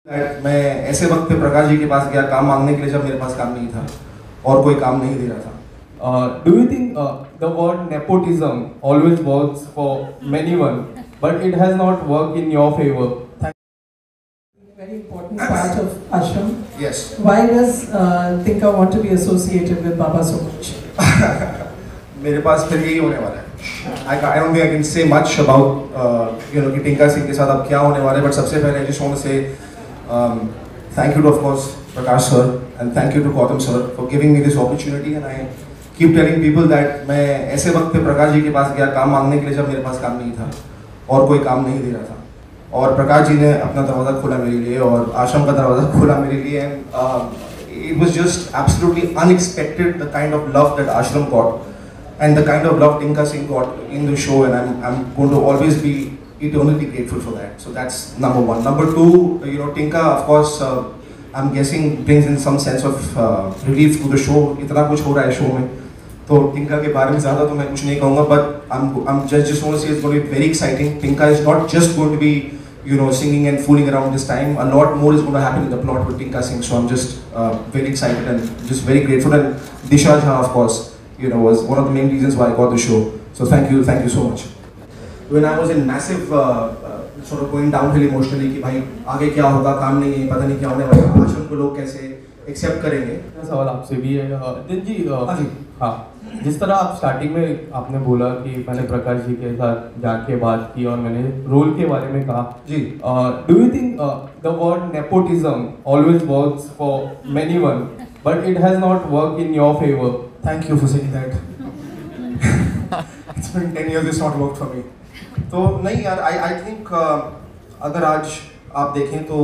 मैं ऐसे वक्त पे प्रकाश जी के पास गया काम मांगने के लिए जब मेरे पास काम नहीं था और कोई काम नहीं दे रहा था. Do you think the word nepotism always works for anyone, but it has not worked in your favor? Very important part of ashram. Yes. Why does Tinka want to be associated with Baba so much? मेरे पास फिर यही होने वाला है. I don't think I can say much about कि टिंका सिंह के साथ अब क्या होने वाला है. But सबसे पहले I just want to say thank you to of course Prakash sir and thank you to Gautam sir for giving me this opportunity and I keep telling people that मैं ऐसे वक्त पे प्रकाश जी के पास गया काम मांगने के लिए जब मेरे पास काम नहीं था और कोई काम नहीं दे रहा था और प्रकाश जी ने अपना दरवाज़ा खोला मेरे लिए और आश्रम का दरवाज़ा खोला मेरे लिए and it was just absolutely unexpected the kind of love that ashram got and the kind of love Tinka Singh got in the show and I'm going to always be eternally grateful for that. So that's number one. Number two, Tinka of course I'm guessing brings in some sense of relief to the show. इतना कुछ हो रहा है show में तो टिंका के बारे में ज़्यादा तो मैं कुछ नहीं कहूँगा but I'm just want to say it's going to be very exciting. Tinka is not just going to be singing and fooling around this time. A lot more is going to happen in the plot with Tinka Singh. So I'm just very excited and just very grateful. And Disha Jha, of course, was one of the main reasons why I got the show. So thank you so much. When I was in massive sort of going downhill emotionally कि भाई आगे क्या होगा काम नहीं है पता नहीं क्या होने वाला है आश्रम को लोग कैसे एक्सेप्ट करेंगे. सवाल आपसे भी है दिन जी. हाँ जिस तरह आप स्टार्टिंग में आपने बोला कि मैंने प्रकाश जी के साथ जाके बात की और मैंने रोल के बारे में कहा जी. Do you think the word nepotism always works for anyone but it has not work in your favour? Thank you for saying that. It's been 10 years it's not worked for me. तो नहीं यार I think अगर आज आप देखें तो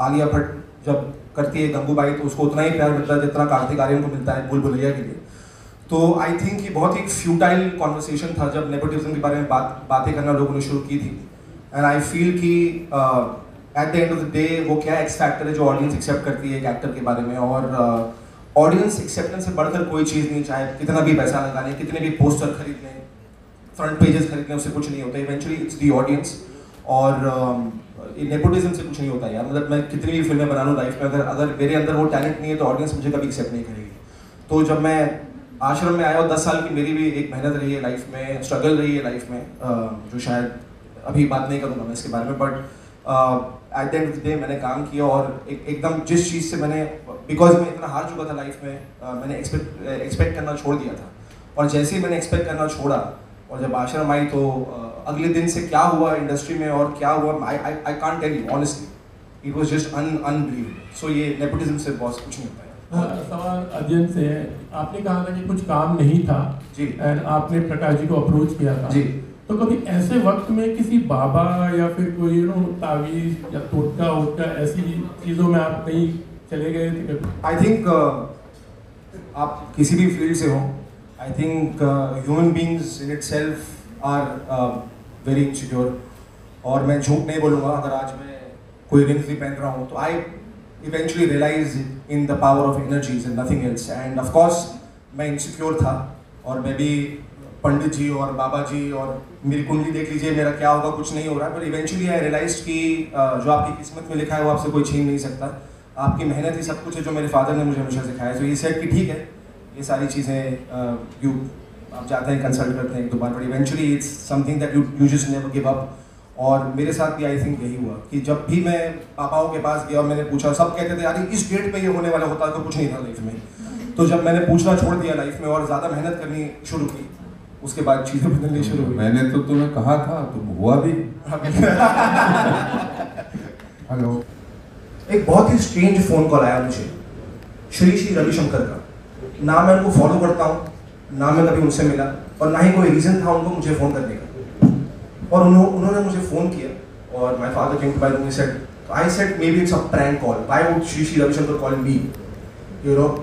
आलिया भट्ट जब करती है गंगूबाई तो उसको उतना ही प्यार मिलता है जितना कार्तिक आर्यन को मिलता है भूल भुलैया के लिए. तो आई थिंक ये बहुत ही फ्यूटाइल कॉन्वर्सेशन था जब नेपोटिज्म के बारे में बातें करना लोगों ने शुरू की थी. एंड आई फील कि at the end of the day वो क्या एक्स फैक्टर है जो ऑडियंस एक्सेप्ट करती है एक एक्टर के बारे में और ऑडियंस एक्सेप्टेंस से बढ़कर कोई चीज़ नहीं. चाहे कितना भी पैसा लगा लें कितने भी पोस्टर खरीद लें फ्रंट पेजेस खरीद लें उससे कुछ नहीं होता. इवेंचुअली इट्स दी ऑडियंस और नेपोटिज्म से कुछ नहीं होता यार. मतलब मैं कितनी भी फिल्में बना लूँ लाइफ में अगर मेरे अंदर वो टैलेंट नहीं है तो ऑडियंस मुझे कभी एक्सेप्ट नहीं करेगी. तो जब मैं आश्रम में आया और 10 साल की मेरी भी एक मेहनत रही है लाइफ में स्ट्रगल रही है लाइफ में जो शायद अभी बात नहीं करूँगा मैं इसके बारे में. But at the end of the day मैंने काम किया और एकदम जिस चीज़ से मैंने बिकॉज मैं इतना हार चुका था लाइफ में मैंने एक्सपेक्ट करना छोड़ दिया था. और जैसे ही मैंने एक्सपेक्ट करना छोड़ा और जब आश्रम आई तो अगले दिन से क्या हुआ इंडस्ट्री में और क्या हुआ I can't tell you honestly. It was just unbelievable. So ये नेपोटिज्म से बहुत कुछ नहीं होता है. सवाल अध्ययन से है. आपने कहा था कि कुछ काम नहीं था जी एंड आपने प्रकाश जी को अप्रोच किया था जी. तो कभी ऐसे वक्त में किसी बाबा या फिर कोई तावीज या टोटका वोटका ऐसी चीज़ों में आप कहीं चले गए थे? आई थिंक आप किसी भी फील्ड से हो I think human beings in itself are very insecure. और मैं झूठ नहीं बोलूँगा अगर आज मैं कोई रिंग्स भी पहन रहा हूँ तो I eventually realise in the power of energies and nothing else. And of course मैं इनसिक्योर था और मैं भी पंडित जी और बाबा जी और मेरी कुंडली देख लीजिए मेरा क्या होगा कुछ नहीं हो रहा है. बट इवेंचुअली आई रियलाइज कि जो आपकी किस्मत में लिखा है वो आपसे कोई छीन नहीं सकता. आपकी मेहनत ही सब कुछ है जो मेरे फादर ने मुझे हमेशा सिखाया. तो ये सेट कि ठीक है ये सारी चीज़ें यू आप जाते हैं कंसल्ट करते हैं एक दो बार but eventually it's something that you just never give up. और मेरे साथ भी आई थिंक यही हुआ कि जब भी मैं पापाओं के पास गया और मैंने पूछा सब कहते थे यार इस डेट पे ये होने वाला होता तो कुछ नहीं था लाइफ में. तो जब मैंने पूछना छोड़ दिया लाइफ में और ज़्यादा मेहनत करनी शुरू की उसके बाद चीज़ें बदलनी शुरू हुई. मैंने तो तुम्हें कहा था तुम हुआ भी. हेलो. एक बहुत ही स्ट्रेंज फोन कॉल आया मुझे श्री रविशंकर का. ना मैं उनको फॉलो करता हूँ ना मैं कभी उनसे मिला और ना ही कोई रीज़न था उनको मुझे फ़ोन करने का. और उन्होंने मुझे फ़ोन किया और my father came to my room. I said maybe it's a prank call. Why would Shri Ravi Shankar call me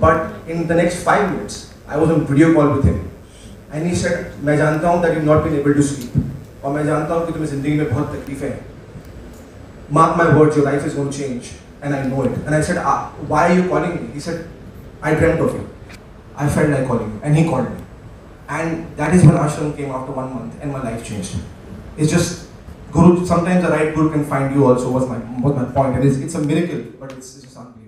but in the next 5 minutes I was on video call with him and he said मैं जानता हूँ that you not been able to sleep और मैं जानता हूँ कि तुम्हें ज़िंदगी में बहुत तकलीफें हैं. Mark my words your life is going to change and I know it. And I said, why are you calling me? He said, I dreamt of you. I felt like calling you. And he called me. And that is when ashram came after 1 month and my life changed. It's just Guru, sometimes the right guru can find you also, was my point. And it's a miracle, but it's just unbelievable.